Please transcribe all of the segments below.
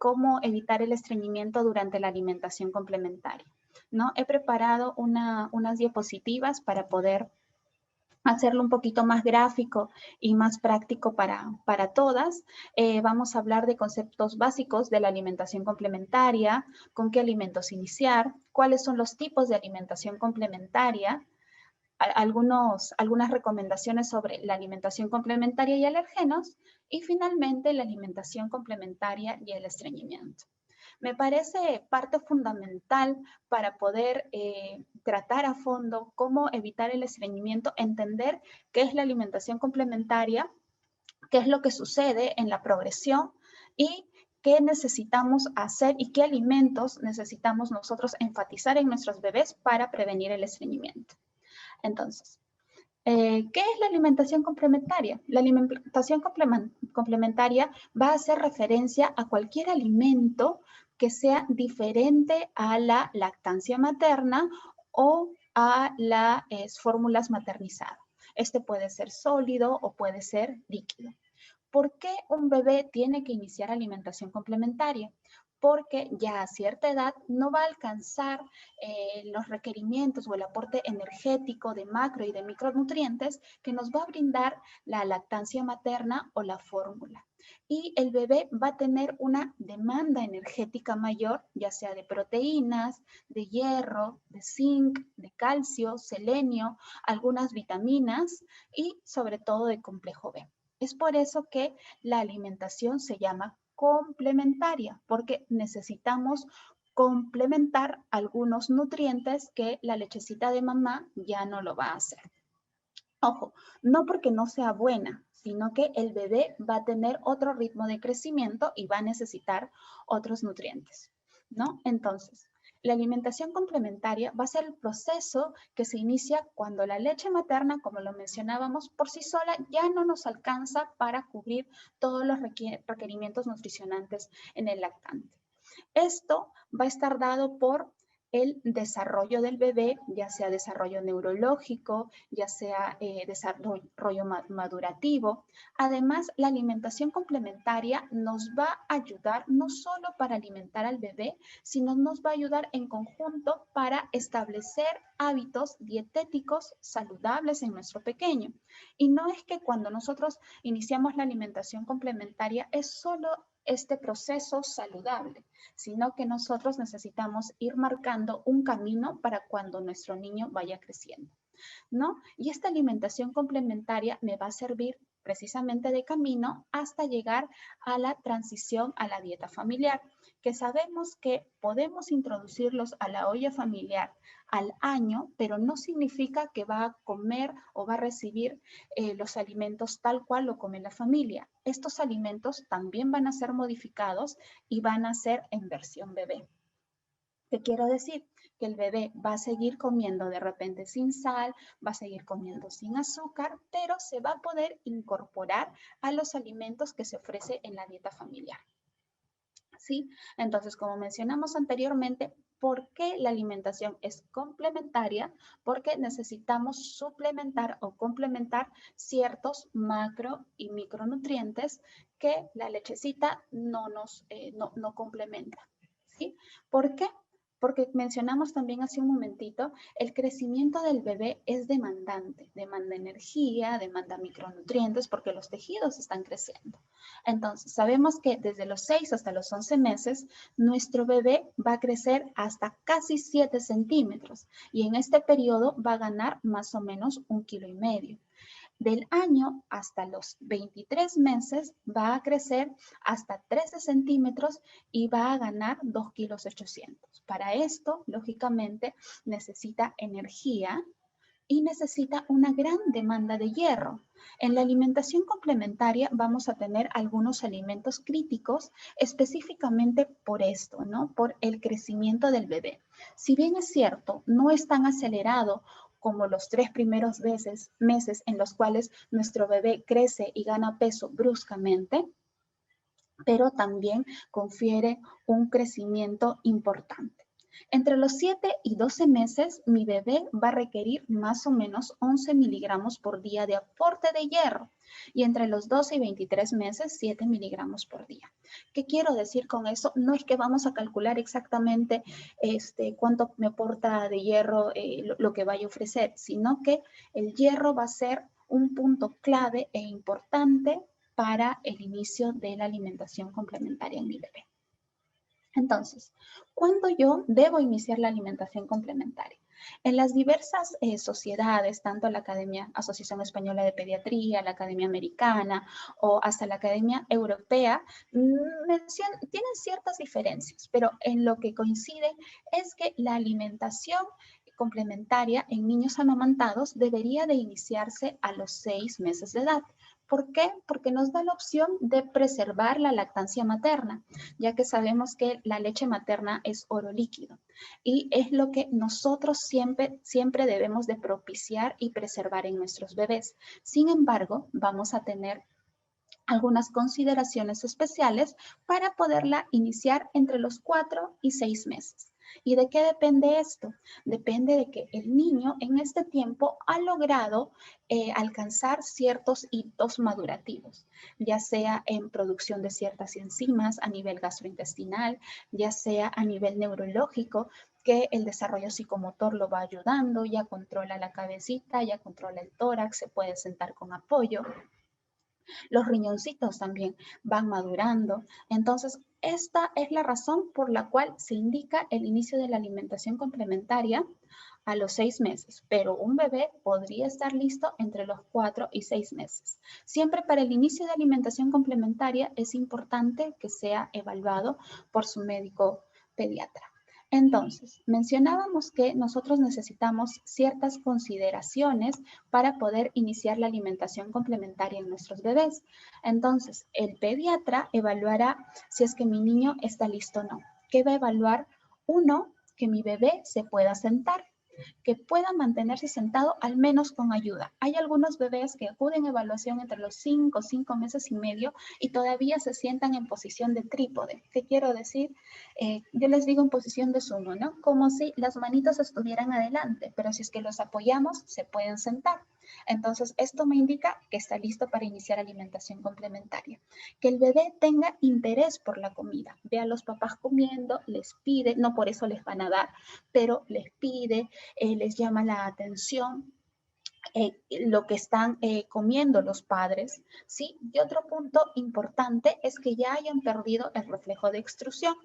cómo evitar el estreñimiento durante la alimentación complementaria, ¿no? He preparado unas diapositivas para poder hacerlo un poquito más gráfico y más práctico para todas. Vamos a hablar de conceptos básicos de la alimentación complementaria, con qué alimentos iniciar, cuáles son los tipos de alimentación complementaria, algunas recomendaciones sobre la alimentación complementaria y alérgenos, y finalmente la alimentación complementaria y el estreñimiento. Me parece parte fundamental para poder tratar a fondo cómo evitar el estreñimiento, entender qué es la alimentación complementaria, qué es lo que sucede en la progresión y qué necesitamos hacer y qué alimentos necesitamos nosotros enfatizar en nuestros bebés para prevenir el estreñimiento. Entonces, ¿qué es la alimentación complementaria? La alimentación complementaria va a hacer referencia a cualquier alimento que sea diferente a la lactancia materna o a las fórmulas maternizadas. Este puede ser sólido o puede ser líquido. ¿Por qué un bebé tiene que iniciar alimentación complementaria? Porque ya a cierta edad no va a alcanzar los requerimientos o el aporte energético de macro y de micronutrientes que nos va a brindar la lactancia materna o la fórmula. Y el bebé va a tener una demanda energética mayor, ya sea de proteínas, de hierro, de zinc, de calcio, selenio, algunas vitaminas y sobre todo de complejo B. Es por eso que la alimentación se llama complementaria, porque necesitamos complementar algunos nutrientes que la lechecita de mamá ya no lo va a hacer. Ojo, no porque no sea buena, sino que el bebé va a tener otro ritmo de crecimiento y va a necesitar otros nutrientes, ¿no? Entonces, la alimentación complementaria va a ser el proceso que se inicia cuando la leche materna, como lo mencionábamos, por sí sola ya no nos alcanza para cubrir todos los requerimientos nutricionantes en el lactante. Esto va a estar dado por el desarrollo del bebé, ya sea desarrollo neurológico, ya sea desarrollo madurativo. Además, la alimentación complementaria nos va a ayudar no solo para alimentar al bebé, sino nos va a ayudar en conjunto para establecer hábitos dietéticos saludables en nuestro pequeño. Y no es que cuando nosotros iniciamos la alimentación complementaria es solo este proceso saludable, sino que nosotros necesitamos ir marcando un camino para cuando nuestro niño vaya creciendo, ¿no? Y esta alimentación complementaria me va a servir precisamente de camino hasta llegar a la transición a la dieta familiar, que sabemos que podemos introducirlos a la olla familiar al año, pero no significa que va a comer o va a recibir los alimentos tal cual lo come la familia. Estos alimentos también van a ser modificados y van a ser en versión bebé. ¿Qué quiero decir? Que el bebé va a seguir comiendo de repente sin sal, va a seguir comiendo sin azúcar, pero se va a poder incorporar a los alimentos que se ofrece en la dieta familiar. ¿Sí? Entonces, como mencionamos anteriormente, ¿por qué la alimentación es complementaria? Porque necesitamos suplementar o complementar ciertos macro y micronutrientes que la lechecita no complementa. ¿Sí? ¿Por qué? Porque mencionamos también hace un momentito, el crecimiento del bebé es demandante, demanda energía, demanda micronutrientes porque los tejidos están creciendo. Entonces, sabemos que desde los 6 hasta los 11 meses, nuestro bebé va a crecer hasta casi 7 centímetros y en este periodo va a ganar más o menos 1,5 kilos. Del año hasta los 23 meses va a crecer hasta 13 centímetros y va a ganar 2,8 kilos. Para esto, lógicamente, necesita energía y necesita una gran demanda de hierro. En la alimentación complementaria vamos a tener algunos alimentos críticos específicamente por esto, ¿no? Por el crecimiento del bebé. Si bien es cierto, no es tan acelerado como los 3 primeros meses en los cuales nuestro bebé crece y gana peso bruscamente, pero también confiere un crecimiento importante. Entre los 7 y 12 meses, mi bebé va a requerir más o menos 11 miligramos por día de aporte de hierro y entre los 12 y 23 meses, 7 miligramos por día. ¿Qué quiero decir con eso? No es que vamos a calcular exactamente cuánto me aporta de hierro lo que vaya a ofrecer, sino que el hierro va a ser un punto clave e importante para el inicio de la alimentación complementaria en mi bebé. Entonces, ¿cuándo yo debo iniciar la alimentación complementaria? En las diversas sociedades, tanto la Asociación Española de Pediatría, la Academia Americana o hasta la Academia Europea, tienen ciertas diferencias, pero en lo que coincide es que la alimentación complementaria en niños amamantados debería de iniciarse a los 6 meses de edad. ¿Por qué? Porque nos da la opción de preservar la lactancia materna, ya que sabemos que la leche materna es oro líquido y es lo que nosotros siempre debemos de propiciar y preservar en nuestros bebés. Sin embargo, vamos a tener algunas consideraciones especiales para poderla iniciar entre los 4 y 6 meses. ¿Y de qué depende esto? Depende de que el niño en este tiempo ha logrado alcanzar ciertos hitos madurativos, ya sea en producción de ciertas enzimas a nivel gastrointestinal, ya sea a nivel neurológico, que el desarrollo psicomotor lo va ayudando, ya controla la cabecita, ya controla el tórax, se puede sentar con apoyo. Los riñoncitos también van madurando. Entonces, esta es la razón por la cual se indica el inicio de la alimentación complementaria a los 6 meses, pero un bebé podría estar listo entre los 4 y 6 meses. Siempre para el inicio de alimentación complementaria es importante que sea evaluado por su médico pediatra. Entonces, mencionábamos que nosotros necesitamos ciertas consideraciones para poder iniciar la alimentación complementaria en nuestros bebés. Entonces, el pediatra evaluará si es que mi niño está listo o no. ¿Qué va a evaluar? Uno, que mi bebé se pueda sentar, que pueda mantenerse sentado al menos con ayuda. Hay algunos bebés que acuden a evaluación entre los 5 meses y medio y todavía se sientan en posición de trípode. ¿Qué quiero decir? Yo les digo en posición de sumo, ¿no? Como si las manitos estuvieran adelante, pero si es que los apoyamos, se pueden sentar. Entonces, esto me indica que está listo para iniciar alimentación complementaria. Que el bebé tenga interés por la comida. Ve a los papás comiendo, les pide, no por eso les van a dar, pero les pide, les llama la atención lo que están comiendo los padres, ¿sí? Y otro punto importante es que ya hayan perdido el reflejo de extrusión.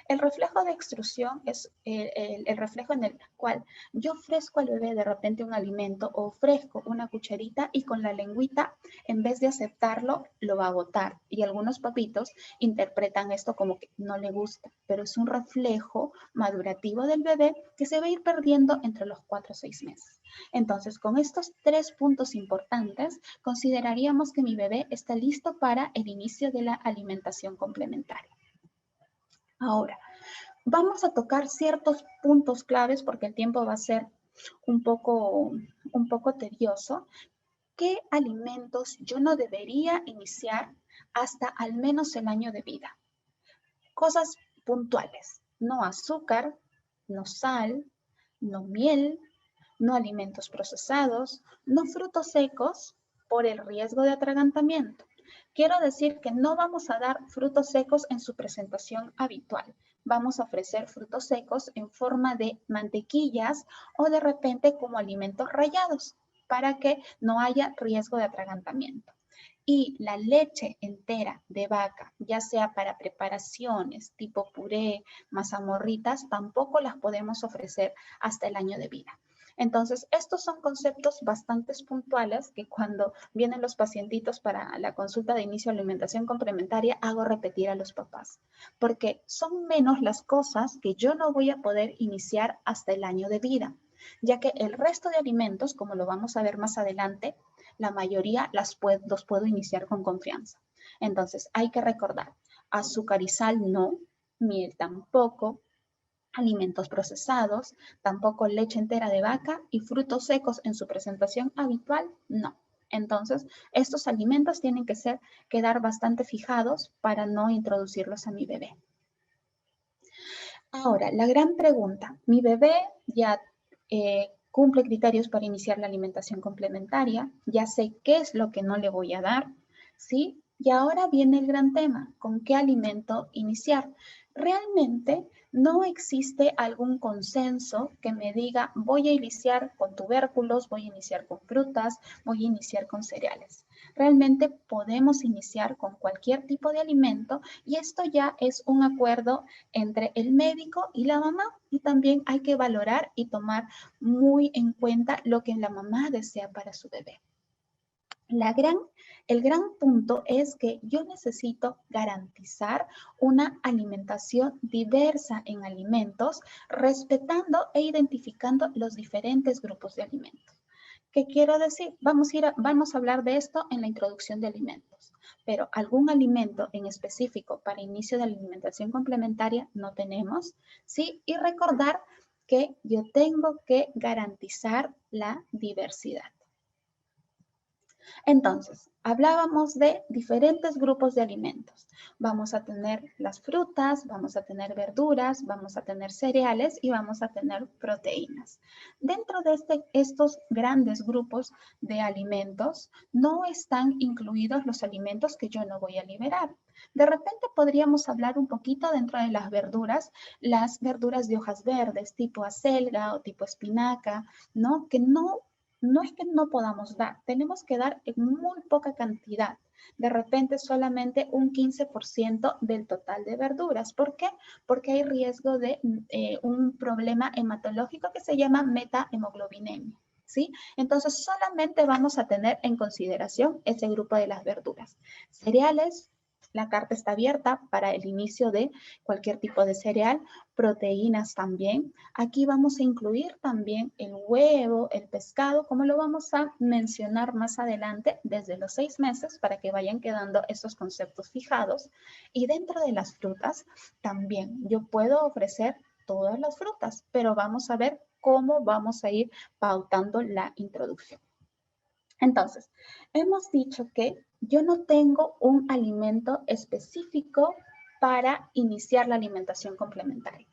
El reflejo de extrusión es el reflejo en el cual yo ofrezco al bebé de repente un alimento o ofrezco una cucharita y con la lengüita, en vez de aceptarlo, lo va a botar. Y algunos papitos interpretan esto como que no le gusta, pero es un reflejo madurativo del bebé que se va a ir perdiendo entre los 4 o 6 meses. Entonces, con estos 3 puntos importantes, consideraríamos que mi bebé está listo para el inicio de la alimentación complementaria. Ahora, vamos a tocar ciertos puntos claves porque el tiempo va a ser un poco tedioso. ¿Qué alimentos yo no debería iniciar hasta al menos el año de vida? Cosas puntuales, no azúcar, no sal, no miel, no alimentos procesados, no frutos secos por el riesgo de atragantamiento. Quiero decir que no vamos a dar frutos secos en su presentación habitual. Vamos a ofrecer frutos secos en forma de mantequillas o de repente como alimentos rallados para que no haya riesgo de atragantamiento. Y la leche entera de vaca, ya sea para preparaciones tipo puré, mazamorritas, tampoco las podemos ofrecer hasta el año de vida. Entonces, estos son conceptos bastante puntuales que cuando vienen los pacientitos para la consulta de inicio de alimentación complementaria, hago repetir a los papás, porque son menos las cosas que yo no voy a poder iniciar hasta el año de vida, ya que el resto de alimentos, como lo vamos a ver más adelante, la mayoría los puedo iniciar con confianza. Entonces, hay que recordar, azúcar y sal no, miel tampoco, alimentos procesados, tampoco leche entera de vaca y frutos secos en su presentación habitual, no. Entonces, estos alimentos tienen que quedar bastante fijados para no introducirlos a mi bebé. Ahora, la gran pregunta, mi bebé ya cumple criterios para iniciar la alimentación complementaria, ya sé qué es lo que no le voy a dar, ¿sí? Y ahora viene el gran tema, ¿con qué alimento iniciar? Realmente no existe algún consenso que me diga voy a iniciar con tubérculos, voy a iniciar con frutas, voy a iniciar con cereales. Realmente podemos iniciar con cualquier tipo de alimento y esto ya es un acuerdo entre el médico y la mamá. Y también hay que valorar y tomar muy en cuenta lo que la mamá desea para su bebé. El gran punto es que yo necesito garantizar una alimentación diversa en alimentos, respetando e identificando los diferentes grupos de alimentos. ¿Qué quiero decir? Vamos a hablar de esto en la introducción de alimentos, pero algún alimento en específico para inicio de la alimentación complementaria no tenemos, ¿sí? Y recordar que yo tengo que garantizar la diversidad. Entonces, hablábamos de diferentes grupos de alimentos. Vamos a tener las frutas, vamos a tener verduras, vamos a tener cereales y vamos a tener proteínas. Dentro de estos grandes grupos de alimentos, no están incluidos los alimentos que yo no voy a liberar. De repente podríamos hablar un poquito dentro de las verduras de hojas verdes, tipo acelga o tipo espinaca, ¿no? Que no es que no podamos dar, tenemos que dar en muy poca cantidad. De repente solamente un 15% del total de verduras. ¿Por qué? Porque hay riesgo de un problema hematológico que se llama metahemoglobinemia. ¿Sí? Entonces solamente vamos a tener en consideración ese grupo de las verduras. Cereales, la carta está abierta para el inicio de cualquier tipo de cereal, proteínas también. Aquí vamos a incluir también el huevo, el pescado, como lo vamos a mencionar más adelante desde los 6 meses para que vayan quedando esos conceptos fijados. Y dentro de las frutas también yo puedo ofrecer todas las frutas, pero vamos a ver cómo vamos a ir pautando la introducción. Entonces, hemos dicho que yo no tengo un alimento específico para iniciar la alimentación complementaria.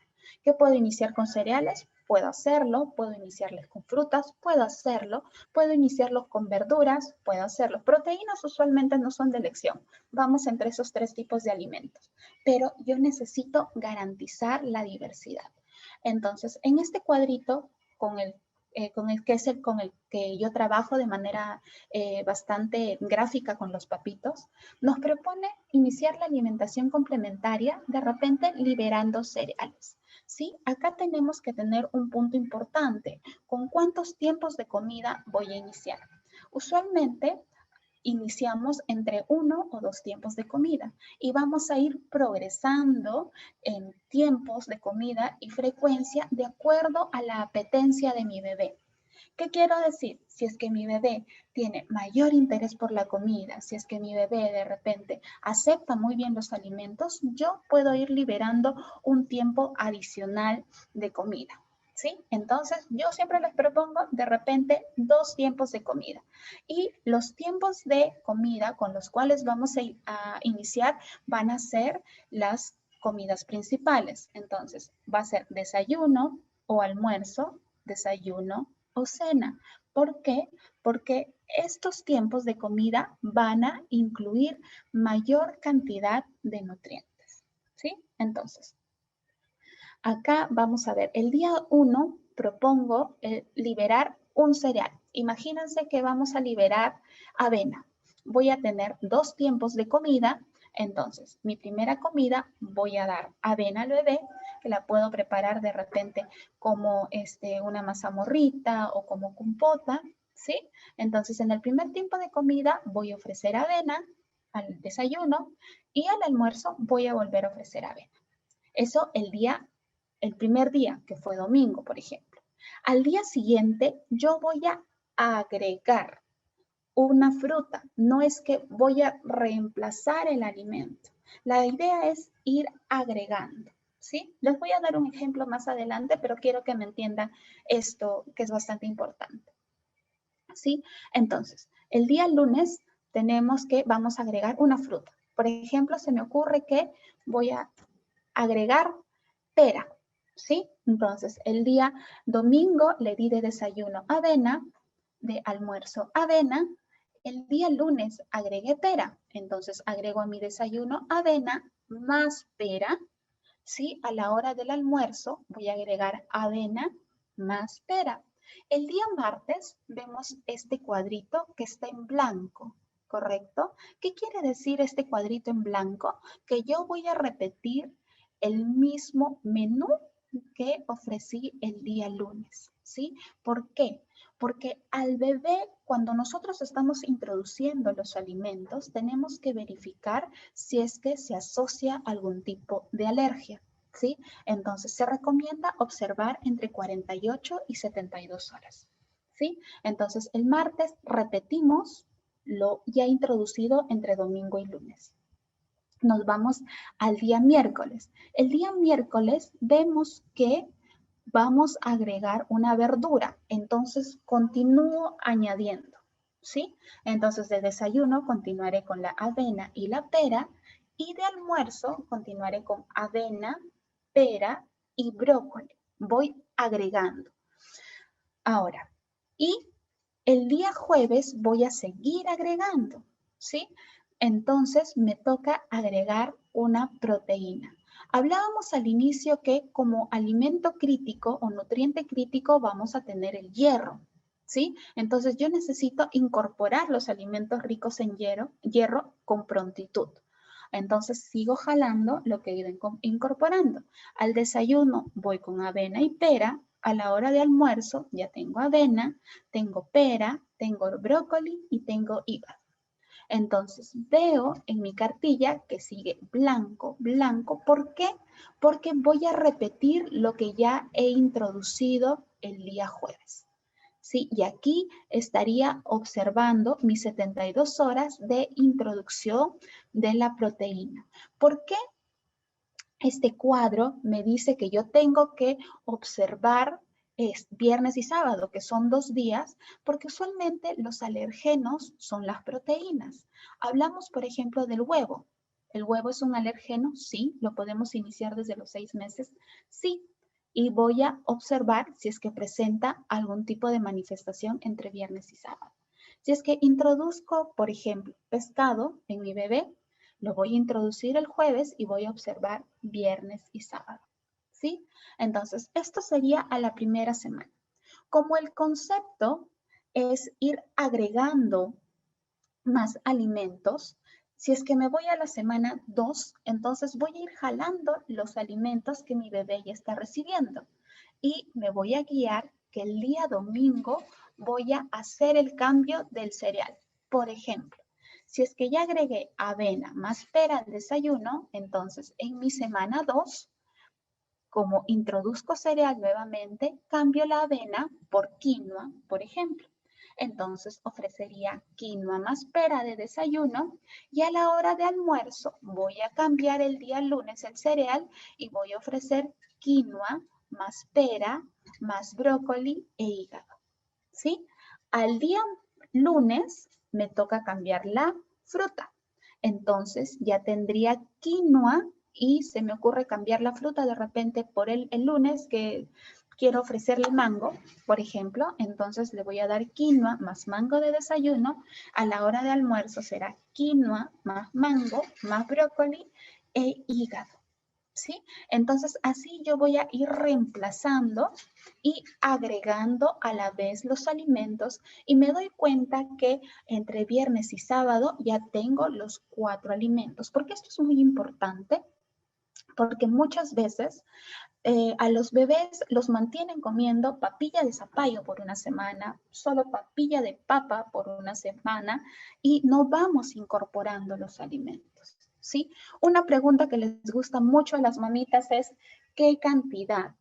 ¿Qué puedo iniciar con cereales? Puedo hacerlo, puedo iniciarles con frutas, puedo hacerlo, puedo iniciarlos con verduras, puedo hacerlo. Proteínas usualmente no son de elección, vamos entre esos 3 tipos de alimentos, pero yo necesito garantizar la diversidad. Entonces, en este cuadrito, con el con el que yo trabajo de manera bastante gráfica con los papitos, nos propone iniciar la alimentación complementaria de repente liberando cereales. ¿Sí? Acá tenemos que tener un punto importante. ¿Con cuántos tiempos de comida voy a iniciar? Usualmente iniciamos entre 1 o 2 tiempos de comida y vamos a ir progresando en tiempos de comida y frecuencia de acuerdo a la apetencia de mi bebé. ¿Qué quiero decir? Si es que mi bebé tiene mayor interés por la comida, si es que mi bebé de repente acepta muy bien los alimentos, yo puedo ir liberando un tiempo adicional de comida. ¿Sí? Entonces, yo siempre les propongo de repente 2 tiempos de comida. Y los tiempos de comida con los cuales vamos a iniciar van a ser las comidas principales. Entonces, va a ser desayuno o almuerzo, desayuno o cena. ¿Por qué? Porque estos tiempos de comida van a incluir mayor cantidad de nutrientes. ¿Sí? Entonces, acá vamos a ver, el día 1 propongo liberar un cereal. Imagínense que vamos a liberar avena. Voy a tener 2 tiempos de comida. Entonces, mi primera comida voy a dar avena al bebé, que la puedo preparar de repente como una mazamorrita o como compota, ¿sí? Entonces, en el primer tiempo de comida voy a ofrecer avena al desayuno y al almuerzo voy a volver a ofrecer avena. Eso el primer día, que fue domingo, por ejemplo. Al día siguiente yo voy a agregar una fruta. No es que voy a reemplazar el alimento. La idea es ir agregando. ¿Sí? Les voy a dar un ejemplo más adelante, pero quiero que me entiendan esto que es bastante importante. ¿Sí? Entonces, el día lunes tenemos que vamos a agregar una fruta. Por ejemplo, se me ocurre que voy a agregar pera. ¿sí? Entonces, el día domingo le di de desayuno avena, de almuerzo avena. El día lunes agregué pera, entonces agrego a mi desayuno avena más pera, ¿sí? A la hora del almuerzo voy a agregar avena más pera. El día martes vemos este cuadrito que está en blanco, ¿correcto? ¿Qué quiere decir este cuadrito en blanco? Que yo voy a repetir el mismo menú que ofrecí el día lunes, ¿sí? ¿Por qué? Porque al bebé, cuando nosotros estamos introduciendo los alimentos, tenemos que verificar si es que se asocia algún tipo de alergia, ¿sí? Entonces, se recomienda observar entre 48 y 72 horas, ¿sí? Entonces, el martes repetimos lo ya introducido entre domingo y lunes. Nos vamos al día miércoles. El día miércoles vemos que vamos a agregar una verdura. Entonces, continúo añadiendo, ¿sí? Entonces, de desayuno continuaré con la avena y la pera y de almuerzo continuaré con avena, pera y brócoli. Voy agregando. Ahora, y el día jueves voy a seguir agregando, ¿sí? Entonces me toca agregar una proteína. Hablábamos al inicio que como alimento crítico o nutriente crítico vamos a tener el hierro, ¿sí? Entonces yo necesito incorporar los alimentos ricos en hierro con prontitud. Entonces sigo jalando lo que he ido incorporando. Al desayuno voy con avena y pera. A la hora de almuerzo ya tengo avena, tengo pera, tengo brócoli y tengo hígado. Entonces veo en mi cartilla que sigue blanco, blanco. ¿Por qué? Porque voy a repetir lo que ya he introducido el día jueves. ¿Sí? Y aquí estaría observando mis 72 horas de introducción de la proteína. ¿Por qué este cuadro me dice que yo tengo que observar viernes y sábado, que son 2 días, porque usualmente los alergenos son las proteínas? Hablamos, por ejemplo, del huevo. ¿El huevo es un alergeno? Sí. ¿Lo podemos iniciar desde los 6 meses? Sí. Y voy a observar si es que presenta algún tipo de manifestación entre viernes y sábado. Si es que introduzco, por ejemplo, pescado en mi bebé, lo voy a introducir el jueves y voy a observar viernes y sábado, ¿sí? Entonces, esto sería a la primera semana. Como el concepto es ir agregando más alimentos, si es que me voy a la semana 2, entonces voy a ir jalando los alimentos que mi bebé ya está recibiendo y me voy a guiar que el día domingo voy a hacer el cambio del cereal. Por ejemplo, si es que ya agregué avena más pera al desayuno, entonces en mi semana 2, como introduzco cereal nuevamente, cambio la avena por quinoa, por ejemplo. Entonces ofrecería quinoa más pera de desayuno y a la hora de almuerzo voy a cambiar el día lunes el cereal y voy a ofrecer quinoa más pera, más brócoli e hígado, ¿sí? Al día lunes me toca cambiar la fruta. Entonces ya tendría quinoa y se me ocurre cambiar la fruta de repente por el lunes que quiero ofrecerle mango, por ejemplo. Entonces le voy a dar quinoa más mango de desayuno. A la hora de almuerzo será quinoa más mango más brócoli e hígado, ¿sí? Entonces, así yo voy a ir reemplazando y agregando a la vez los alimentos y me doy cuenta que entre viernes y sábado ya tengo los 4 alimentos. Porque esto es muy importante, porque muchas veces a los bebés los mantienen comiendo papilla de zapallo por una semana, solo papilla de papa por una semana y no vamos incorporando los alimentos, ¿sí? Una pregunta que les gusta mucho a las mamitas es, ¿qué cantidad?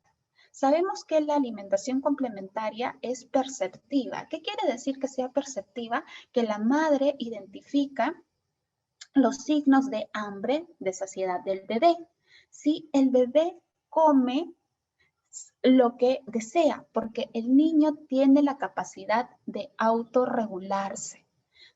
Sabemos que la alimentación complementaria es perceptiva. ¿Qué quiere decir que sea perceptiva? Que la madre identifica los signos de hambre, de saciedad del bebé. Si el bebé come lo que desea, porque el niño tiene la capacidad de autorregularse.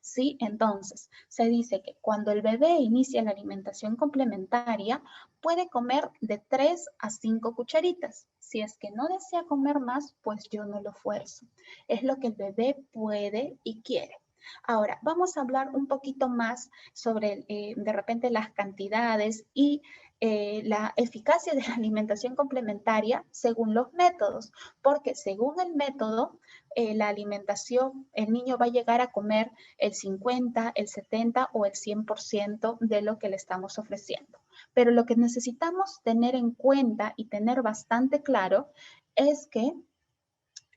¿sí? Entonces, se dice que cuando el bebé inicia la alimentación complementaria, puede comer de 3 a 5 cucharitas. Si es que no desea comer más, pues yo no lo fuerzo. Es lo que el bebé puede y quiere. Ahora, vamos a hablar un poquito más sobre de repente las cantidades y la eficacia de la alimentación complementaria según los métodos, porque según el método, la alimentación, el niño va a llegar a comer el 50, el 70 o el 100% de lo que le estamos ofreciendo. Pero lo que necesitamos tener en cuenta y tener bastante claro es que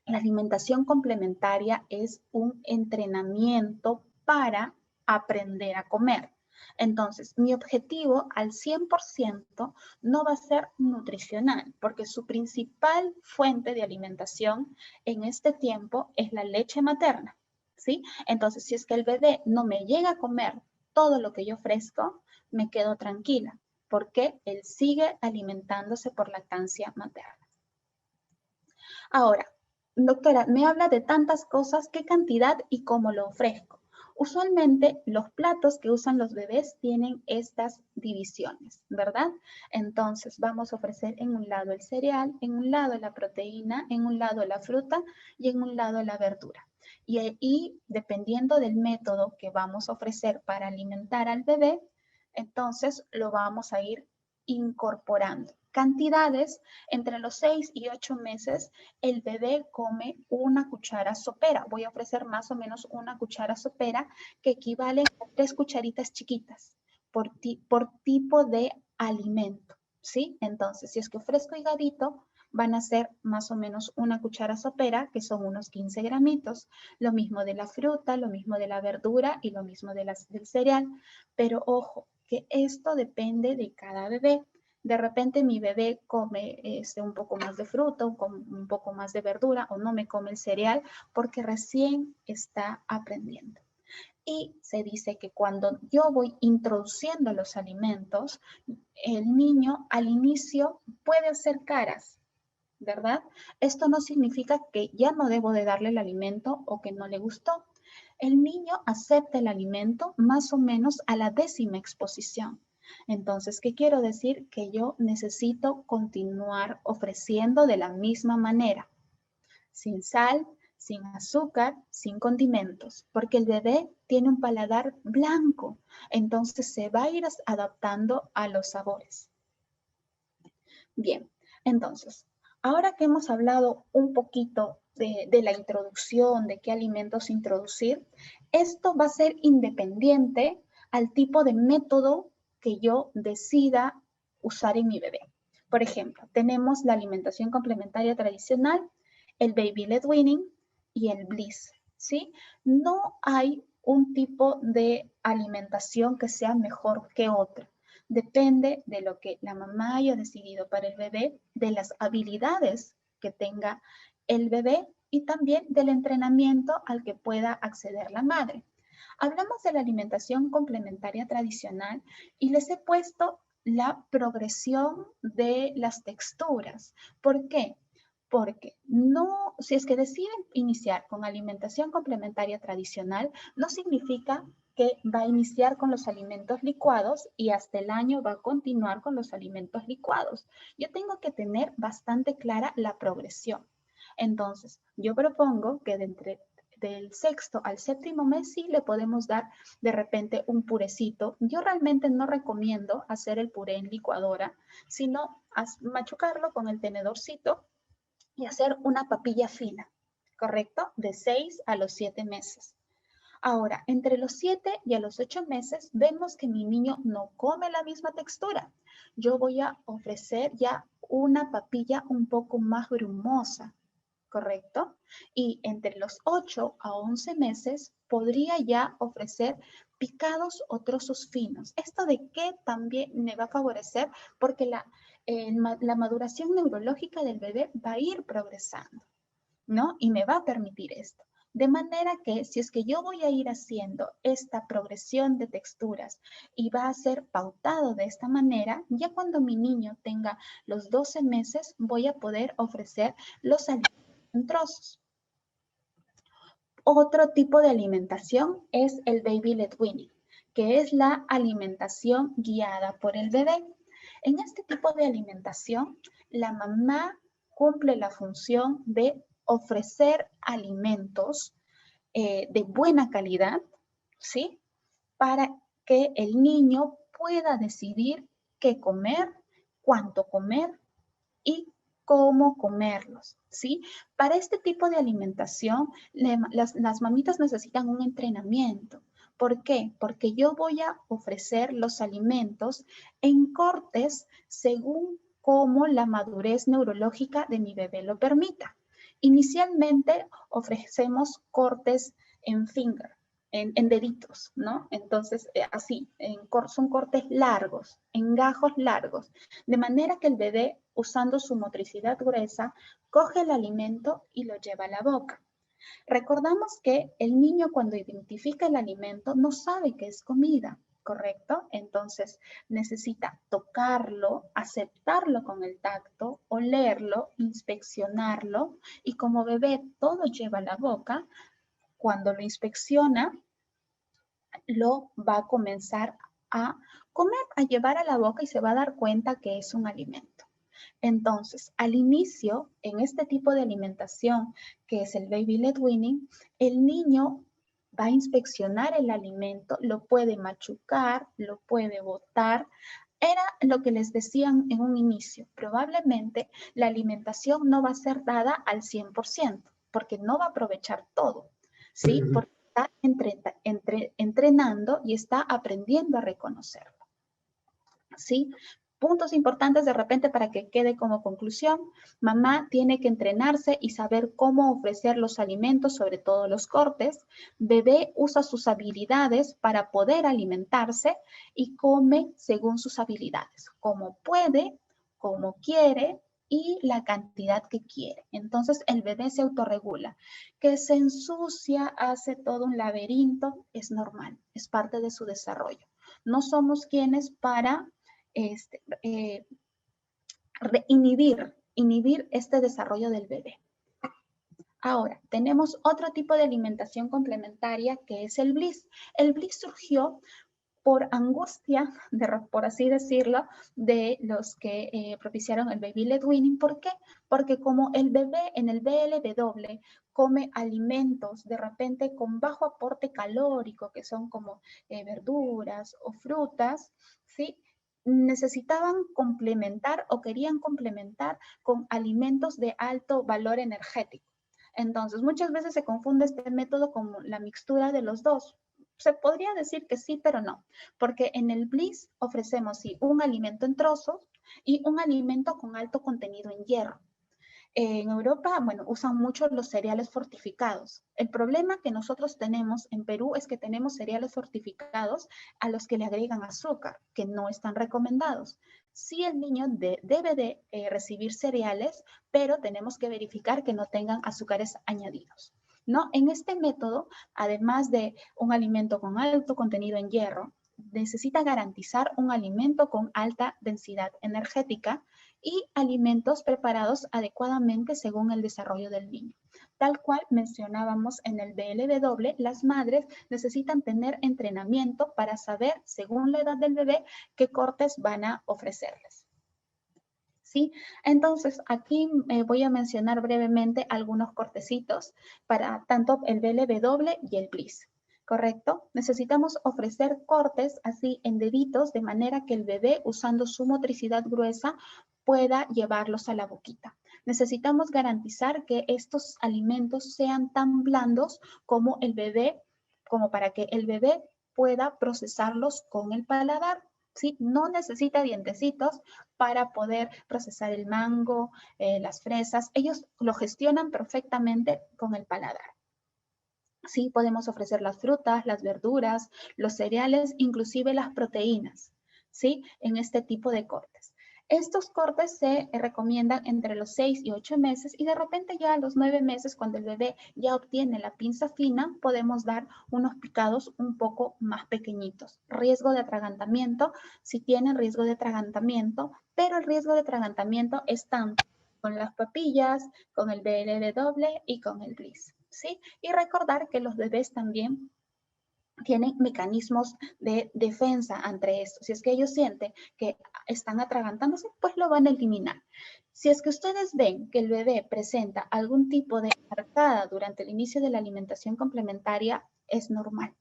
la alimentación complementaria es un entrenamiento para aprender a comer. Entonces, mi objetivo al 100% no va a ser nutricional, porque su principal fuente de alimentación en este tiempo es la leche materna, ¿sí? Entonces, si es que el bebé no me llega a comer todo lo que yo ofrezco, me quedo tranquila, porque él sigue alimentándose por lactancia materna. Ahora, doctora, me habla de tantas cosas, ¿qué cantidad y cómo lo ofrezco? Usualmente los platos que usan los bebés tienen estas divisiones, ¿verdad? Entonces vamos a ofrecer en un lado el cereal, en un lado la proteína, en un lado la fruta y en un lado la verdura. Y dependiendo del método que vamos a ofrecer para alimentar al bebé, entonces lo vamos a ir incorporando. Cantidades, entre los 6 y 8 meses, el bebé come una cuchara sopera. Voy a ofrecer más o menos una cuchara sopera que equivale a 3 cucharitas chiquitas por tipo de alimento, ¿sí? Entonces, si es que ofrezco higadito, van a ser más o menos una cuchara sopera, que son unos 15 gramitos. Lo mismo de la fruta, lo mismo de la verdura y lo mismo del cereal. Pero ojo, que esto depende de cada bebé. De repente mi bebé come un poco más de fruta, un poco más de verdura o no me come el cereal porque recién está aprendiendo. Y se dice que cuando yo voy introduciendo los alimentos, el niño al inicio puede hacer caras, ¿verdad? Esto no significa que ya no debo de darle el alimento o que no le gustó. El niño acepta el alimento más o menos a la 10ª exposición. Entonces, ¿qué quiero decir? Que yo necesito continuar ofreciendo de la misma manera, sin sal, sin azúcar, sin condimentos, porque el bebé tiene un paladar blanco, entonces se va a ir adaptando a los sabores. Bien, entonces, ahora que hemos hablado un poquito de la introducción, de qué alimentos introducir, esto va a ser independiente al tipo de método que yo decida usar en mi bebé. Por ejemplo, tenemos la alimentación complementaria tradicional, el Baby Led Weaning y el Bliss, ¿sí? No hay un tipo de alimentación que sea mejor que otro. Depende de lo que la mamá haya decidido para el bebé, de las habilidades que tenga el bebé y también del entrenamiento al que pueda acceder la madre. Hablamos de la alimentación complementaria tradicional y les he puesto la progresión de las texturas. ¿Por qué? Porque no, si es que deciden iniciar con alimentación complementaria tradicional, no significa que va a iniciar con los alimentos licuados y hasta el año va a continuar con los alimentos licuados. Yo tengo que tener bastante clara la progresión. Entonces, yo propongo que del 6º al 7º mes sí le podemos dar de repente un purecito. Yo realmente no recomiendo hacer el puré en licuadora, sino machucarlo con el tenedorcito y hacer una papilla fina, ¿correcto? De 6 a los 7 meses. Ahora, entre los 7 y a los 8 meses, vemos que mi niño no come la misma textura. Yo voy a ofrecer ya una papilla un poco más grumosa, ¿correcto? Y entre los 8 a 11 meses podría ya ofrecer picados o trozos finos. ¿Esto de qué también me va a favorecer? Porque la maduración neurológica del bebé va a ir progresando, ¿no? Y me va a permitir esto. De manera que si es que yo voy a ir haciendo esta progresión de texturas y va a ser pautado de esta manera, ya cuando mi niño tenga los 12 meses voy a poder ofrecer los alimentos en trozos. Otro tipo de alimentación es el baby led weaning, que es la alimentación guiada por el bebé. En este tipo de alimentación, la mamá cumple la función de ofrecer alimentos de buena calidad, ¿sí? Para que el niño pueda decidir qué comer, cuánto comer y cómo comerlos, ¿sí? Para este tipo de alimentación, las mamitas necesitan un entrenamiento. ¿Por qué? Porque yo voy a ofrecer los alimentos en cortes según cómo la madurez neurológica de mi bebé lo permita. Inicialmente ofrecemos cortes en finger, en deditos, ¿no? Entonces, así, son cortes largos, en gajos largos, de manera que el bebé, usando su motricidad gruesa, coge el alimento y lo lleva a la boca. Recordamos que el niño cuando identifica el alimento no sabe que es comida, ¿correcto? Entonces necesita tocarlo, aceptarlo con el tacto, olerlo, inspeccionarlo y como bebé todo lleva a la boca, cuando lo inspecciona, lo va a comenzar a comer, a llevar a la boca y se va a dar cuenta que es un alimento. Entonces, al inicio, en este tipo de alimentación, que es el baby led weaning, el niño va a inspeccionar el alimento, lo puede machucar, lo puede botar. Era lo que les decían en un inicio. Probablemente la alimentación no va a ser dada al 100%, porque no va a aprovechar todo, ¿sí? Porque está entrenando y está aprendiendo a reconocerlo, ¿sí? Puntos importantes de repente para que quede como conclusión. Mamá tiene que entrenarse y saber cómo ofrecer los alimentos, sobre todo los cortes. Bebé usa sus habilidades para poder alimentarse y come según sus habilidades, como puede, como quiere y la cantidad que quiere. Entonces el bebé se autorregula. Que se ensucia, hace todo un laberinto, es normal, es parte de su desarrollo. No somos quienes para inhibir este desarrollo del bebé. Ahora, tenemos otro tipo de alimentación complementaria que es el bliss. El bliss surgió por angustia, por así decirlo, de los que propiciaron el baby led weaning. ¿Por qué? Porque como el bebé en el BLW come alimentos de repente con bajo aporte calórico, que son como verduras o frutas, ¿sí? Necesitaban complementar o querían complementar con alimentos de alto valor energético. Entonces, muchas veces se confunde este método con la mixtura de los dos. Se podría decir que sí, pero no, porque en el Bliss ofrecemos sí, un alimento en trozos y un alimento con alto contenido en hierro. En Europa, bueno, usan mucho los cereales fortificados. El problema que nosotros tenemos en Perú es que tenemos cereales fortificados a los que le agregan azúcar, que no están recomendados. Sí, el niño debe de recibir cereales, pero tenemos que verificar que no tengan azúcares añadidos, ¿no? En este método, además de un alimento con alto contenido en hierro, necesita garantizar un alimento con alta densidad energética y alimentos preparados adecuadamente según el desarrollo del niño. Tal cual mencionábamos en el BLW, las madres necesitan tener entrenamiento para saber, según la edad del bebé, qué cortes van a ofrecerles. ¿Sí? Entonces, aquí voy a mencionar brevemente algunos cortecitos para tanto el BLW y el Bliss. ¿Correcto? Necesitamos ofrecer cortes así en deditos de manera que el bebé, usando su motricidad gruesa, pueda llevarlos a la boquita. Necesitamos garantizar que estos alimentos sean tan blandos como el bebé, como para que el bebé pueda procesarlos con el paladar. ¿Sí? No necesita dientecitos para poder procesar el mango, las fresas. Ellos lo gestionan perfectamente con el paladar. Sí, podemos ofrecer las frutas, las verduras, los cereales, inclusive las proteínas, ¿sí? En este tipo de cortes. Estos cortes se recomiendan entre los 6 y 8 meses y de repente ya a los 9 meses, cuando el bebé ya obtiene la pinza fina, podemos dar unos picados un poco más pequeñitos. Riesgo de atragantamiento, si tienen riesgo de atragantamiento, pero el riesgo de atragantamiento es tanto con las papillas, con el BLW y con el Bliss. ¿sí? Y recordar que los bebés también tienen mecanismos de defensa ante esto. Si es que ellos sienten que están atragantándose, pues lo van a eliminar. Si es que ustedes ven que el bebé presenta algún tipo de arcada durante el inicio de la alimentación complementaria, es normal.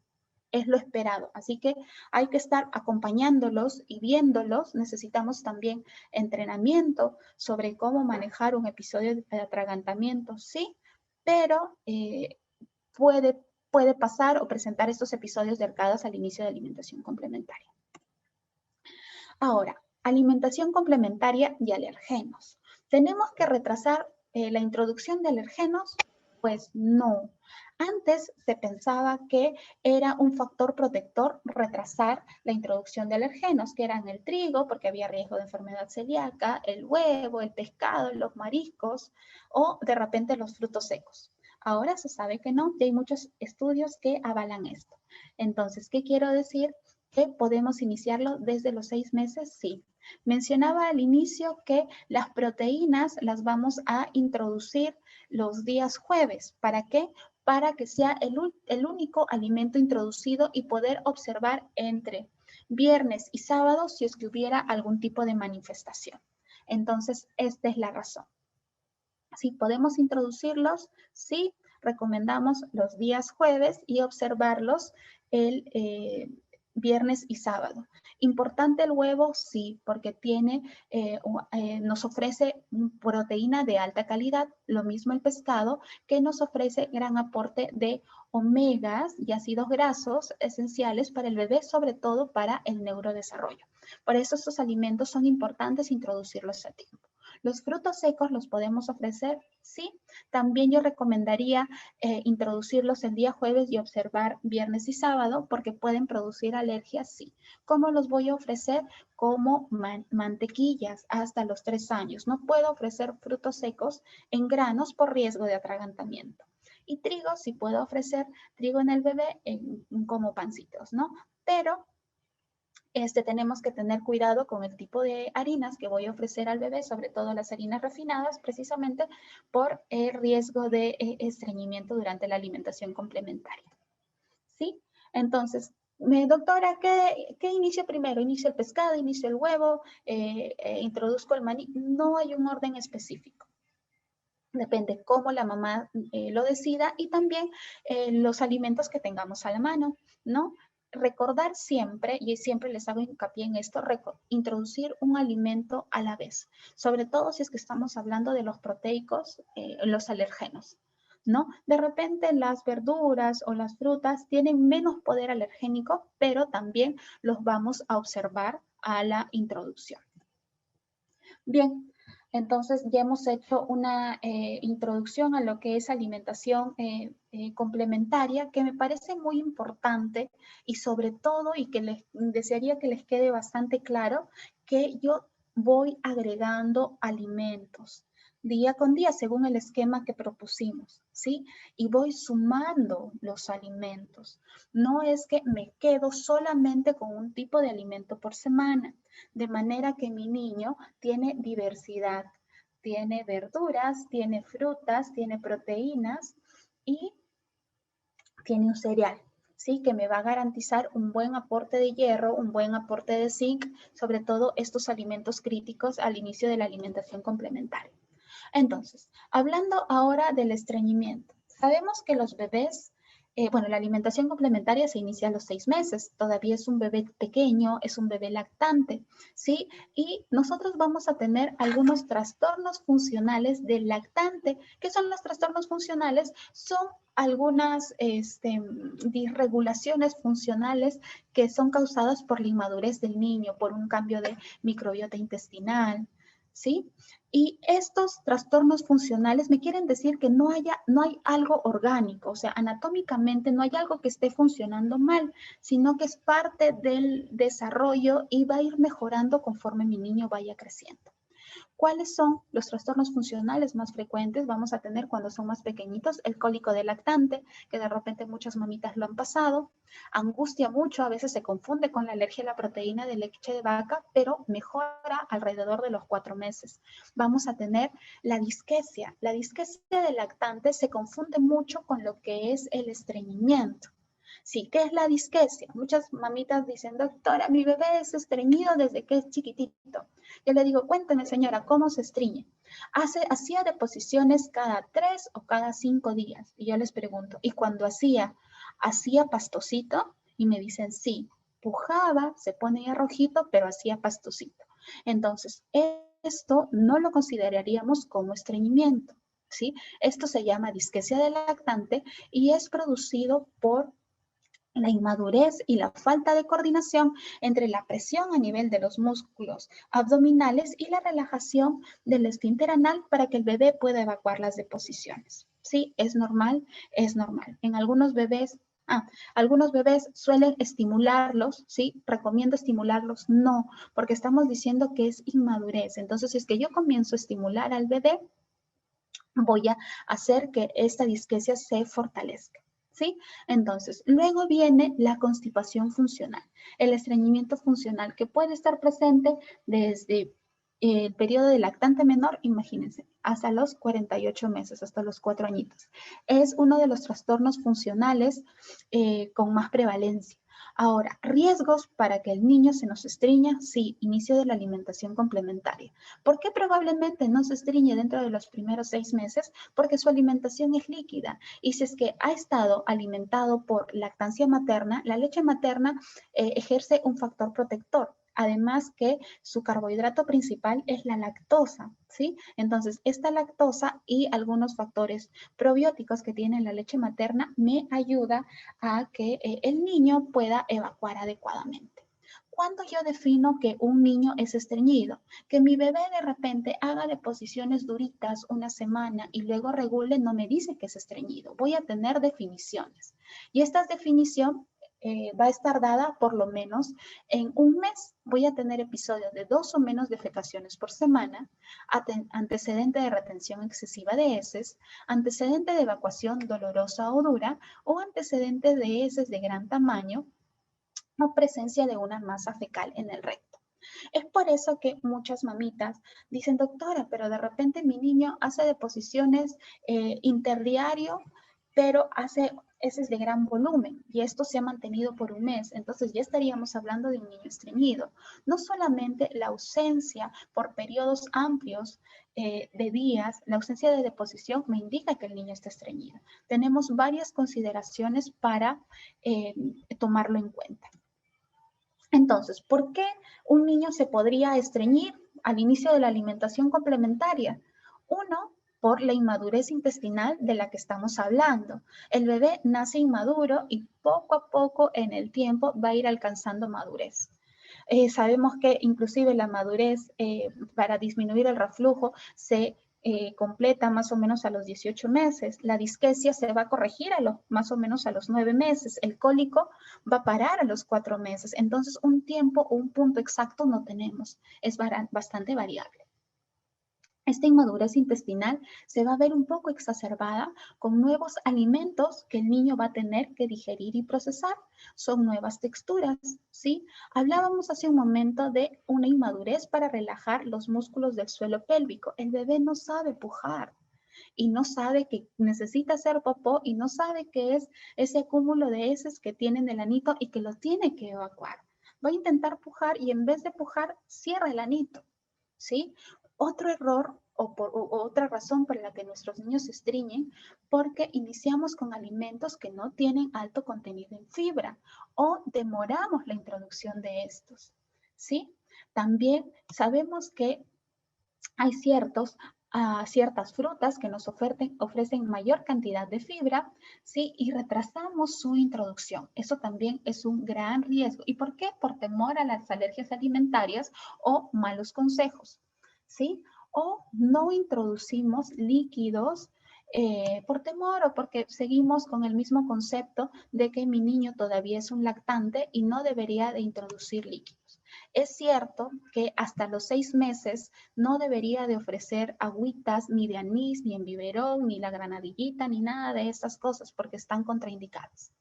Es lo esperado. Así que hay que estar acompañándolos y viéndolos. Necesitamos también entrenamiento sobre cómo manejar un episodio de atragantamiento, sí, pero puede, puede pasar o presentar estos episodios de arcadas al inicio de alimentación complementaria. Ahora, alimentación complementaria y alergenos. ¿Tenemos que retrasar la introducción de alergenos? Pues no. Antes se pensaba que era un factor protector retrasar la introducción de alergenos, que eran el trigo, porque había riesgo de enfermedad celíaca, el huevo, el pescado, los mariscos o de repente los frutos secos. Ahora se sabe que no, y hay muchos estudios que avalan esto. Entonces, ¿qué quiero decir? ¿Que podemos iniciarlo desde los 6 meses? Sí. Mencionaba al inicio que las proteínas las vamos a introducir los días jueves. ¿Para qué? Para que sea el único alimento introducido y poder observar entre viernes y sábado si es que hubiera algún tipo de manifestación. Entonces, esta es la razón. Si podemos introducirlos, sí, recomendamos los días jueves y observarlos el viernes y sábado. Importante el huevo, sí, porque nos ofrece proteína de alta calidad, lo mismo el pescado, que nos ofrece gran aporte de omegas y ácidos grasos esenciales para el bebé, sobre todo para el neurodesarrollo. Por eso estos alimentos son importantes introducirlos a tiempo. Los frutos secos los podemos ofrecer, sí. También yo recomendaría introducirlos el día jueves y observar viernes y sábado porque pueden producir alergias, sí. ¿Cómo los voy a ofrecer? Como mantequillas hasta los 3 años. No puedo ofrecer frutos secos en granos por riesgo de atragantamiento. Y trigo, sí puedo ofrecer trigo en el bebé como pancitos, ¿no? Pero tenemos que tener cuidado con el tipo de harinas que voy a ofrecer al bebé, sobre todo las harinas refinadas, precisamente por el riesgo de estreñimiento durante la alimentación complementaria. ¿Sí? Entonces, doctora, ¿qué inicio primero? ¿Inicio el pescado? ¿Inicio el huevo? ¿Introduzco el maní? No hay un orden específico. Depende cómo la mamá lo decida y también los alimentos que tengamos a la mano, ¿no? Recordar siempre, y siempre les hago hincapié en esto, introducir un alimento a la vez, sobre todo si es que estamos hablando de los proteicos, los alergenos, ¿no? De repente las verduras o las frutas tienen menos poder alergénico, pero también los vamos a observar a la introducción. Bien, entonces ya hemos hecho una introducción a lo que es alimentación complementaria, que me parece muy importante y sobre todo, y que les desearía que les quede bastante claro, que yo voy agregando alimentos día con día según el esquema que propusimos, ¿sí? Y voy sumando los alimentos. No es que me quedo solamente con un tipo de alimento por semana, de manera que mi niño tiene diversidad, tiene verduras, tiene frutas, tiene proteínas y tiene un cereal, ¿sí? Que me va a garantizar un buen aporte de hierro, un buen aporte de zinc, sobre todo estos alimentos críticos al inicio de la alimentación complementaria. Entonces, hablando ahora del estreñimiento, sabemos que los bebés, la alimentación complementaria se inicia a los 6 meses, todavía es un bebé pequeño, es un bebé lactante, ¿sí? Y nosotros vamos a tener algunos trastornos funcionales del lactante. ¿Qué son los trastornos funcionales? Son algunas disregulaciones funcionales que son causadas por la inmadurez del niño, por un cambio de microbiota intestinal, ¿sí? Y estos trastornos funcionales me quieren decir que no hay algo orgánico, o sea, anatómicamente no hay algo que esté funcionando mal, sino que es parte del desarrollo y va a ir mejorando conforme mi niño vaya creciendo. ¿Cuáles son los trastornos funcionales más frecuentes? Vamos a tener cuando son más pequeñitos el cólico del lactante, que de repente muchas mamitas lo han pasado. Angustia mucho, a veces se confunde con la alergia a la proteína de leche de vaca, pero mejora alrededor de los 4 meses. Vamos a tener la disquesia. La disquesia del lactante se confunde mucho con lo que es el estreñimiento. Sí, ¿qué es la disquesia? Muchas mamitas dicen, doctora, mi bebé es estreñido desde que es chiquitito. Yo le digo, cuénteme señora, ¿cómo se estreñe? Hacía deposiciones cada 3 o cada 5 días. Y yo les pregunto, ¿y cuando hacía pastocito? Y me dicen, sí, pujaba, se ponía rojito, pero hacía pastocito. Entonces, esto no lo consideraríamos como estreñimiento, ¿sí? Esto se llama disquesia del lactante y es producido por la inmadurez y la falta de coordinación entre la presión a nivel de los músculos abdominales y la relajación del esfínter anal para que el bebé pueda evacuar las deposiciones. Sí, es normal, es normal. En algunos bebés suelen estimularlos, ¿sí? ¿Recomiendo estimularlos? No, porque estamos diciendo que es inmadurez. Entonces, si es que yo comienzo a estimular al bebé, voy a hacer que esta disquesia se fortalezca. ¿Sí? Entonces, luego viene la constipación funcional, el estreñimiento funcional que puede estar presente desde el periodo de lactante menor, imagínense, hasta los 48 meses, hasta los 4 añitos. Es uno de los trastornos funcionales con más prevalencia. Ahora, riesgos para que el niño se nos estreña, sí, inicio de la alimentación complementaria. ¿Por qué probablemente no se estreñe dentro de los primeros 6 meses? Porque su alimentación es líquida. Y si es que ha estado alimentado por lactancia materna, la leche materna ejerce un factor protector. Además que su carbohidrato principal es la lactosa, ¿sí? Entonces, esta lactosa y algunos factores probióticos que tiene la leche materna me ayuda a que el niño pueda evacuar adecuadamente. ¿Cuándo yo defino que un niño es estreñido? Que mi bebé de repente haga deposiciones duritas una semana y luego regule no me dice que es estreñido. Voy a tener definiciones. Y esta definición va a estar dada por lo menos en un mes. Voy a tener episodios de 2 o menos defecaciones por semana, antecedente de retención excesiva de heces, antecedente de evacuación dolorosa o dura o antecedente de heces de gran tamaño o presencia de una masa fecal en el recto. Es por eso que muchas mamitas dicen, doctora, pero de repente mi niño hace deposiciones interdiario, pero hace heces de gran volumen y esto se ha mantenido por un mes. Entonces ya estaríamos hablando de un niño estreñido. No solamente la ausencia por periodos amplios de días, la ausencia de deposición me indica que el niño está estreñido. Tenemos varias consideraciones para tomarlo en cuenta. Entonces, ¿por qué un niño se podría estreñir al inicio de la alimentación complementaria? Uno, por la inmadurez intestinal de la que estamos hablando. El bebé nace inmaduro y poco a poco en el tiempo va a ir alcanzando madurez. Sabemos que inclusive la madurez para disminuir el reflujo se completa más o menos a los 18 meses. La disquesia se va a corregir más o menos a los 9 meses. El cólico va a parar a los 4 meses. Entonces, un tiempo o un punto exacto no tenemos. Es bastante variable. Esta inmadurez intestinal se va a ver un poco exacerbada con nuevos alimentos que el niño va a tener que digerir y procesar. Son nuevas texturas, ¿sí? Hablábamos hace un momento de una inmadurez para relajar los músculos del suelo pélvico. El bebé no sabe pujar y no sabe que necesita hacer popó y no sabe qué es ese acúmulo de heces que tiene en el anito y que lo tiene que evacuar. Va a intentar pujar y en vez de pujar, cierra el anito, ¿sí? Otro error o otra razón por la que nuestros niños se estreñen, porque iniciamos con alimentos que no tienen alto contenido en fibra o demoramos la introducción de estos, ¿sí? También sabemos que hay ciertas frutas que nos ofrecen mayor cantidad de fibra, ¿sí? Y retrasamos su introducción. Eso también es un gran riesgo. ¿Y por qué? Por temor a las alergias alimentarias o malos consejos, ¿sí? O no introducimos líquidos por temor o porque seguimos con el mismo concepto de que mi niño todavía es un lactante y no debería de introducir líquidos. Es cierto que hasta los 6 meses no debería de ofrecer agüitas ni de anís, ni en biberón, ni la granadillita, ni nada de estas cosas porque están contraindicadas.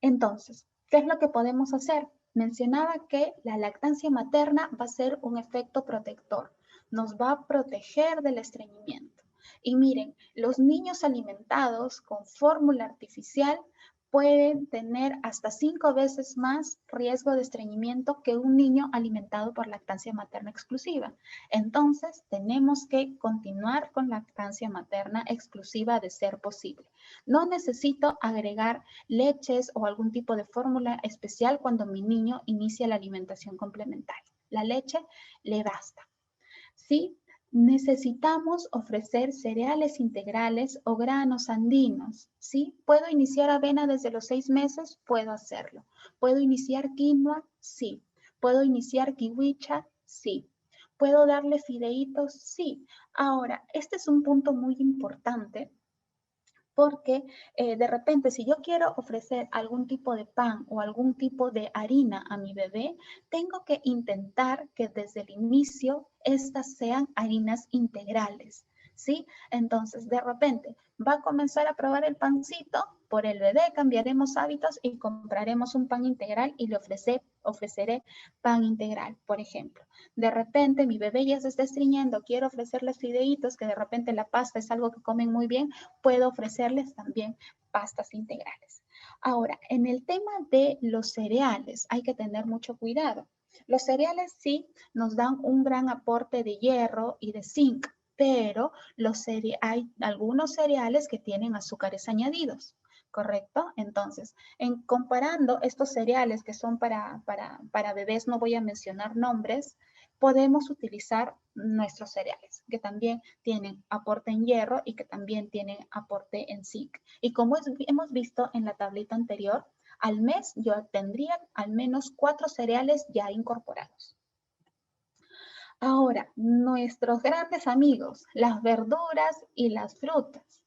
Entonces, ¿qué es lo que podemos hacer? Mencionaba que la lactancia materna va a ser un efecto protector, nos va a proteger del estreñimiento. Y miren, los niños alimentados con fórmula artificial pueden tener hasta 5 veces más riesgo de estreñimiento que un niño alimentado por lactancia materna exclusiva. Entonces, tenemos que continuar con lactancia materna exclusiva de ser posible. No necesito agregar leches o algún tipo de fórmula especial cuando mi niño inicia la alimentación complementaria. La leche le basta. ¿Sí? Necesitamos ofrecer cereales integrales o granos andinos, ¿sí? ¿Puedo iniciar avena desde los 6 meses? Puedo hacerlo. ¿Puedo iniciar quinoa? Sí. ¿Puedo iniciar kiwicha? Sí. ¿Puedo darle fideitos? Sí. Ahora, este es un punto muy importante porque de repente si yo quiero ofrecer algún tipo de pan o algún tipo de harina a mi bebé, tengo que intentar que desde el inicio estas sean harinas integrales, ¿sí? Entonces, de repente va a comenzar a probar el pancito, por el bebé cambiaremos hábitos y compraremos un pan integral y le ofreceré pan integral, por ejemplo. De repente mi bebé ya se está estreñiendo, quiero ofrecerles fideitos, que de repente la pasta es algo que comen muy bien, puedo ofrecerles también pastas integrales. Ahora, en el tema de los cereales hay que tener mucho cuidado. Los cereales sí nos dan un gran aporte de hierro y de zinc, pero hay algunos cereales que tienen azúcares añadidos, ¿correcto? Entonces, comparando estos cereales que son para bebés, no voy a mencionar nombres, podemos utilizar nuestros cereales, que también tienen aporte en hierro y que también tienen aporte en zinc. Y como hemos visto en la tablita anterior, al mes yo tendría al menos 4 cereales ya incorporados. Ahora, nuestros grandes amigos, las verduras y las frutas,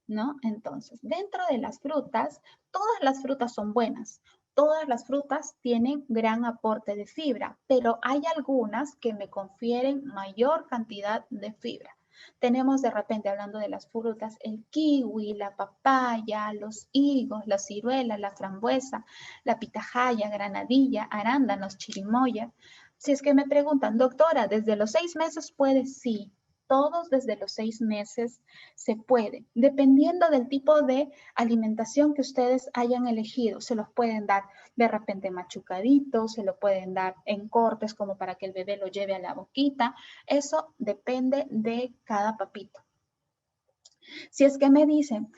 ¿no? Entonces, dentro de las frutas, todas las frutas son buenas. Todas las frutas tienen gran aporte de fibra, pero hay algunas que me confieren mayor cantidad de fibra. Tenemos de repente, hablando de las frutas, el kiwi, la papaya, los higos, la ciruela, la frambuesa, la pitahaya, granadilla, arándanos, chirimoya. Si es que me preguntan, doctora, ¿desde los 6 meses puede? Sí, todos desde los 6 meses se puede, dependiendo del tipo de alimentación que ustedes hayan elegido. Se los pueden dar de repente machucaditos, se lo pueden dar en cortes como para que el bebé lo lleve a la boquita. Eso depende de cada papito. Si es que me dicen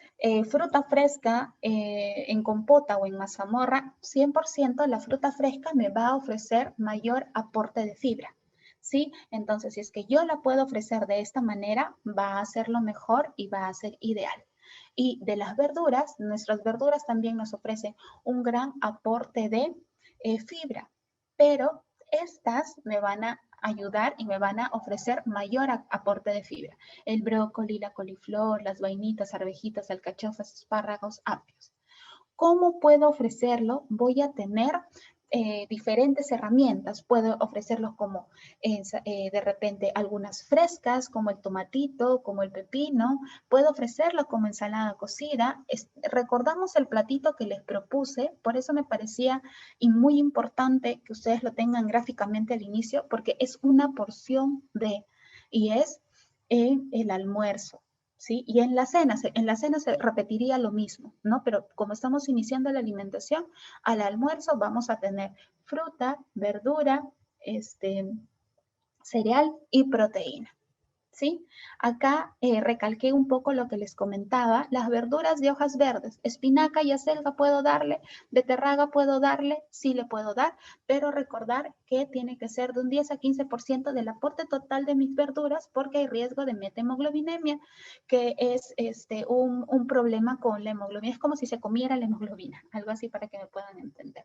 fruta fresca en compota o en mazamorra, 100% la fruta fresca me va a ofrecer mayor aporte de fibra. ¿Sí? Entonces, si es que yo la puedo ofrecer de esta manera, va a ser lo mejor y va a ser ideal. Y de las verduras, nuestras verduras también nos ofrecen un gran aporte de fibra, pero estas me van a ayudar y me van a ofrecer mayor aporte de fibra. El brócoli, la coliflor, las vainitas, arvejitas, alcachofas, espárragos, apios. ¿Cómo puedo ofrecerlo? Voy a tener diferentes herramientas. Puedo ofrecerlos como de repente algunas frescas, como el tomatito, como el pepino. Puedo ofrecerlo como ensalada cocida. Recordamos el platito que les propuse, por eso me parecía y muy importante que ustedes lo tengan gráficamente al inicio, porque es una porción de, y es el almuerzo. ¿Sí? Y en la cena se repetiría lo mismo, ¿no? Pero como estamos iniciando la alimentación, al almuerzo vamos a tener fruta, verdura, cereal y proteína. ¿Sí? Acá recalqué un poco lo que les comentaba, las verduras de hojas verdes, espinaca y acelga puedo darle, beterraga puedo darle, sí le puedo dar, pero recordar que tiene que ser de un 10 a 15% del aporte total de mis verduras porque hay riesgo de metemoglobinemia, que es un problema con la hemoglobina, es como si se comiera la hemoglobina, algo así para que me puedan entender.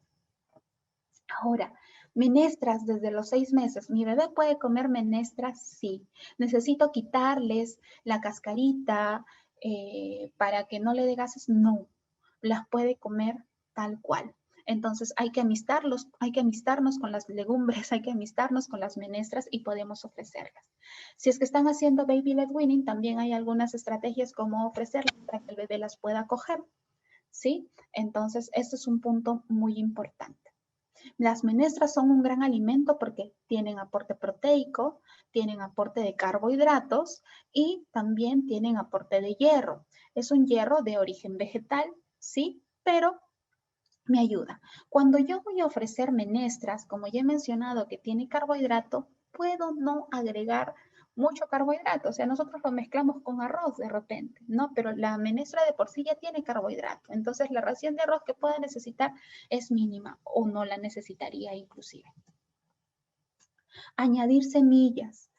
Ahora, menestras desde los 6 meses. ¿Mi bebé puede comer menestras? Sí. ¿Necesito quitarles la cascarita para que no le dé gases? No. Las puede comer tal cual. Entonces hay que amistarnos con las legumbres, hay que amistarnos con las menestras y podemos ofrecerlas. Si es que están haciendo baby led weaning, también hay algunas estrategias como ofrecerlas para que el bebé las pueda coger, ¿sí? Entonces, este es un punto muy importante. Las menestras son un gran alimento porque tienen aporte proteico, tienen aporte de carbohidratos y también tienen aporte de hierro. Es un hierro de origen vegetal, sí, pero me ayuda. Cuando yo voy a ofrecer menestras, como ya he mencionado que tiene carbohidrato, puedo no agregar mucho carbohidrato. O sea, nosotros lo mezclamos con arroz de repente, ¿no? Pero la menestra de por sí ya tiene carbohidrato. Entonces, la ración de arroz que pueda necesitar es mínima o no la necesitaría inclusive. Añadir semillas.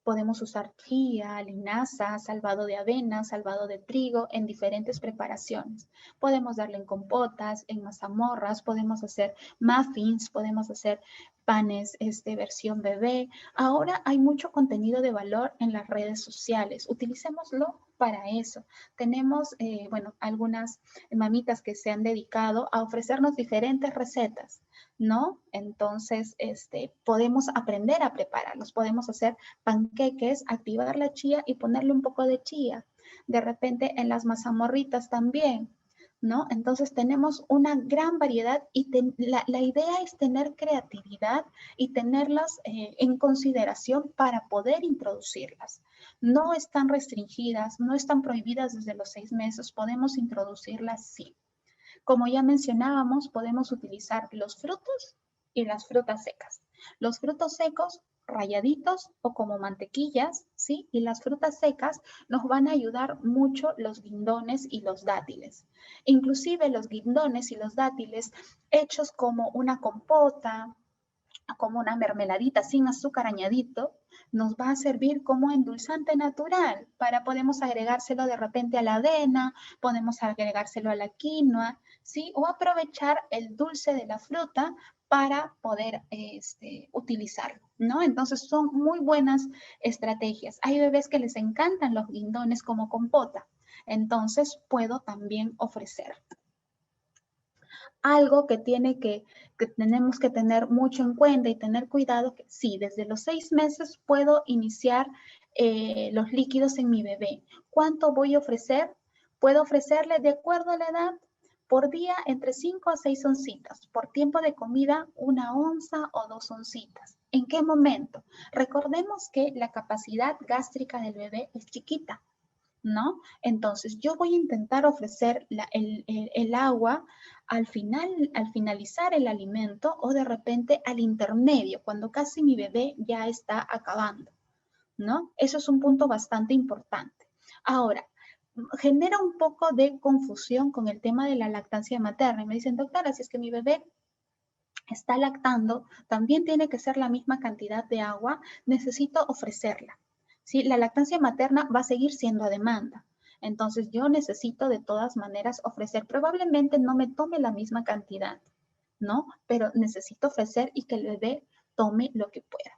Podemos usar chía, linaza, salvado de avena, salvado de trigo en diferentes preparaciones. Podemos darle en compotas, en mazamorras, podemos hacer muffins, podemos hacer panes versión bebé. Ahora hay mucho contenido de valor en las redes sociales. Utilicémoslo para eso. Tenemos, algunas mamitas que se han dedicado a ofrecernos diferentes recetas, ¿no? Entonces, podemos aprender a prepararlos, podemos hacer panqueques, activar la chía y ponerle un poco de chía. De repente en las mazamorritas también, ¿no? Entonces tenemos una gran variedad y la idea es tener creatividad y tenerlas en consideración para poder introducirlas. No están restringidas, no están prohibidas desde los 6 meses, podemos introducirlas sí. Como ya mencionábamos, podemos utilizar los frutos y las frutas secas. Los frutos secos rayaditos o como mantequillas, ¿sí? Y las frutas secas nos van a ayudar mucho los guindones y los dátiles. Inclusive los guindones y los dátiles hechos como una compota, como una mermeladita sin azúcar añadito, nos va a servir como endulzante natural. Podemos agregárselo de repente a la avena, podemos agregárselo a la quinoa, ¿sí? O aprovechar el dulce de la fruta para poder utilizarlo, ¿no? Entonces son muy buenas estrategias. Hay bebés que les encantan los guindones como compota, entonces puedo también ofrecer. Algo que tenemos que tener mucho en cuenta y tener cuidado, que sí, desde los 6 meses puedo iniciar los líquidos en mi bebé. ¿Cuánto voy a ofrecer? Puedo ofrecerle de acuerdo a la edad, por día entre 5 a 6 oncitas, por tiempo de comida 1 onza o 2 oncitas. ¿En qué momento? Recordemos que la capacidad gástrica del bebé es chiquita, ¿no? Entonces, yo voy a intentar ofrecer el agua al finalizar el alimento o de repente al intermedio, cuando casi mi bebé ya está acabando, ¿no? Eso es un punto bastante importante. Ahora, genera un poco de confusión con el tema de la lactancia materna. Y me dicen, doctora, si es que mi bebé está lactando, también tiene que ser la misma cantidad de agua, necesito ofrecerla. ¿Sí? La lactancia materna va a seguir siendo a demanda. Entonces yo necesito de todas maneras ofrecer, probablemente no me tome la misma cantidad, ¿no? Pero necesito ofrecer y que el bebé tome lo que pueda.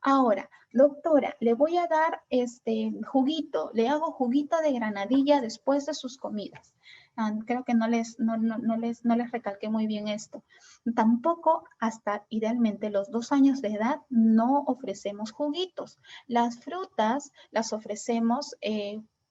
Ahora, doctora, le voy a dar juguito, le hago juguito de granadilla después de sus comidas. Creo que no les recalqué muy bien esto. Tampoco hasta idealmente los 2 años de edad no ofrecemos juguitos. Las frutas las ofrecemos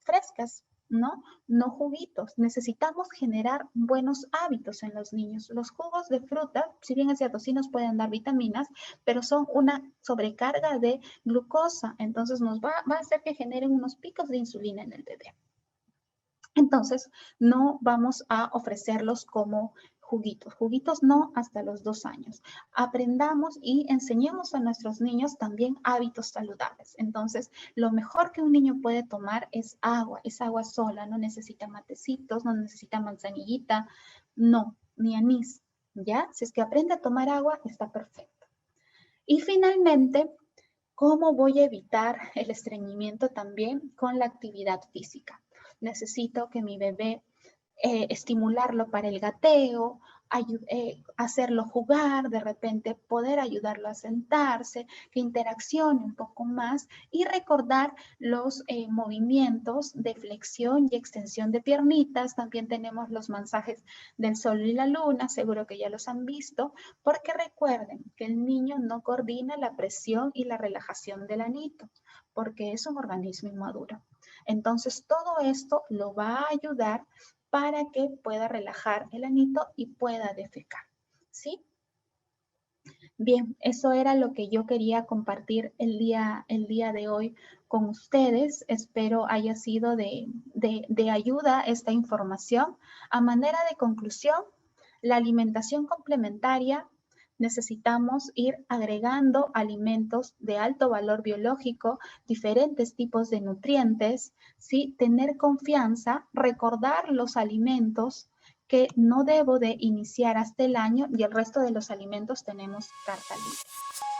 frescas, ¿no? No juguitos. Necesitamos generar buenos hábitos en los niños. Los jugos de fruta, si bien es cierto, sí nos pueden dar vitaminas, pero son una sobrecarga de glucosa. Entonces nos va a hacer que generen unos picos de insulina en el bebé. Entonces, no vamos a ofrecerlos como juguitos. Juguitos no hasta los 2 años. Aprendamos y enseñemos a nuestros niños también hábitos saludables. Entonces, lo mejor que un niño puede tomar es agua sola. No necesita matecitos, no necesita manzanillita, no, ni anís. ¿Ya? Si es que aprende a tomar agua, está perfecto. Y finalmente, ¿cómo voy a evitar el estreñimiento también? Con la actividad física. Necesito que mi bebé estimularlo para el gateo, hacerlo jugar, de repente poder ayudarlo a sentarse, que interaccione un poco más y recordar los movimientos de flexión y extensión de piernitas. También tenemos los masajes del sol y la luna, seguro que ya los han visto, porque recuerden que el niño no coordina la presión y la relajación del anito, porque es un organismo inmaduro. Entonces, todo esto lo va a ayudar para que pueda relajar el anito y pueda defecar, ¿sí? Bien, eso era lo que yo quería compartir el día de hoy con ustedes. Espero haya sido de ayuda esta información. A manera de conclusión, la alimentación complementaria necesitamos ir agregando alimentos de alto valor biológico, diferentes tipos de nutrientes, ¿sí? Tener confianza, recordar los alimentos que no debo de iniciar hasta el año y el resto de los alimentos tenemos carta libre.